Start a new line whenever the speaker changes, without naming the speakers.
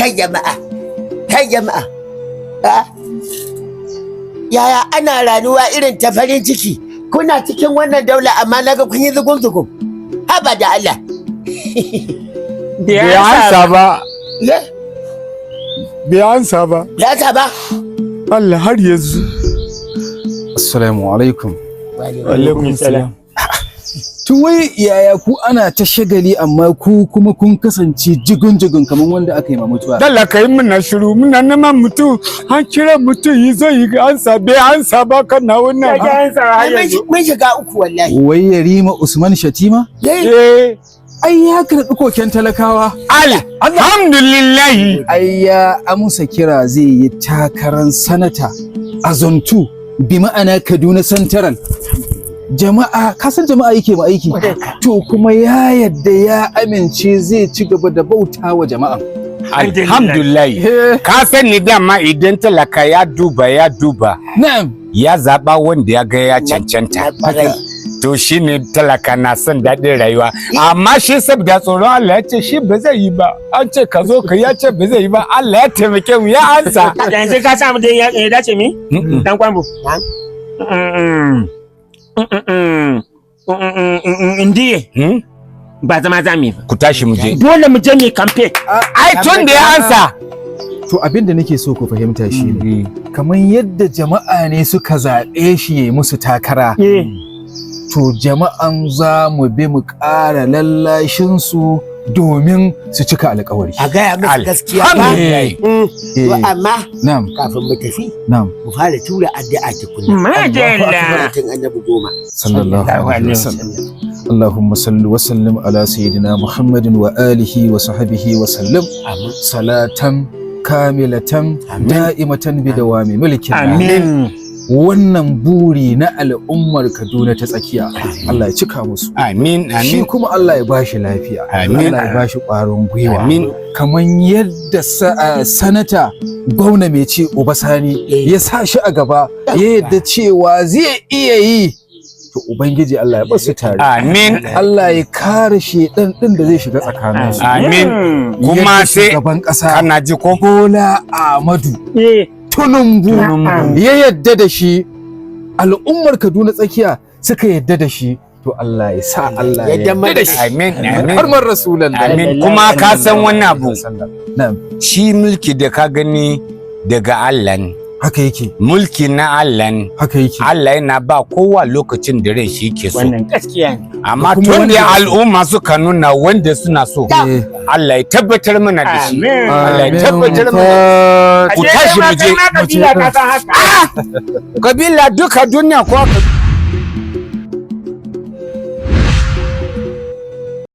Kai jama'a. Yaya ana rayuwa irin ta farin ciki? Kuna cikin wannan daula amma naga kun yi zugum. Haba da Allah.
Bai ansa ba.
Ya saba?
Allah har yanzu. Assalamu alaikum.
Wa alaikum salam.
To wai yaya ku ana ta shagali amma ku kuma kun kasance jigun kamar wanda aka yi ma mutuwa.
Dalla kai muna shiru muna neman mutum an kira mutum yi zai yi ansa bai ansa ba kana wannan.
Mun shiga uku wallahi.
Wai Yarima Usman Shatima? Ai ya karɓi koken talakawa.
Alhamdulillah.
Ai ya amsa kira zai yi takarar sanata a Zontu bi ma'ana Kaduna Central. Jama'a kasan jama'a yake ma aiki to kuma ya yadda ya amince zai ci gaba da bauta wa jama'a.
Alhamdulillah. Ka sani dama idan talaka ya duba
Na'am.
ya zaba wanda ya ga ya cancanta. To shine talaka na son daɗin rayuwa amma shi saboda tsoron Allah ya ce shi ba zai yi ba an ce ka zo ka ya ce ba zai yi ba Allah ya taimake mu ya ansa.
Yanzu ka samu da ya dace mi dan kwambo. Indiye ba zama za mu yi.
Ku tashi mu je.
Dole mu je mu campaign.
Ai tun da ya ansa.
To abin da nake so ku fahimta shi ne kamar yadda jama'a ne suka zaɓe shi ya musu takara. To jama'an za mu bi mu ƙara lallashin su domin su cika alƙawari.
A gaya musu gaskiya ba. To amma
Na'am.
kafin mu tafi
Na'am.
mu fara tura addu'a tukunna.
Madalla.
Annabi goma.
Sallallahu alaihi wasallam. Allahumma salli wa sallim ala sayyidina Muhammadin wa alihi wa sahbihi wa sallim. Salatan kamilatan da'imatan bi dawami mulkin.
Amin.
Wannan buri na al'ummar Kaduna ta tsakiya Allah ya cika musu.
Amin.
Shi kuma Allah ya bashi lafiya.
Amin.
Allah ya bashi ƙwarin gwiwa.
Amin.
Kamar yadda sanata gwamna mai ci Obasani ya sa shi a gaba ya yadda cewa zai iya yi. To Ubangiji Allah ya basu tare.
Amin.
Allah ya kare shedan din da zai shiga tsakaninsu.
Amin. Kuma sai
gaban ƙasa
kana ji ko?
Bola Ahmadu Tunumbu ya yadda da shi, al'ummar Kaduna tsakiya suka yadda da shi, to Allah ya sa Allah ya yadda da shi.
Amin. Amin.
Harmar Rasulallah.
Amin. Kuma ka san wannan abu.
Na'am.
Shi mulki da ka gani daga Allah ne.
Haka yake.
Mulki na Allah ne.
Haka yake.
Allah yana ba kowa lokacin da rai shi ke so.
Wannan gaskiya ne.
Amma
Da kuma
tun da
wanda-
al'umma suka nuna wanda suna so. Allah ya tabbatar mana da shi.
Amin.
Allah ya tabbatar mana. Ku tashi mu je.
Kabila ka san haka.
Kabila duka duniya ko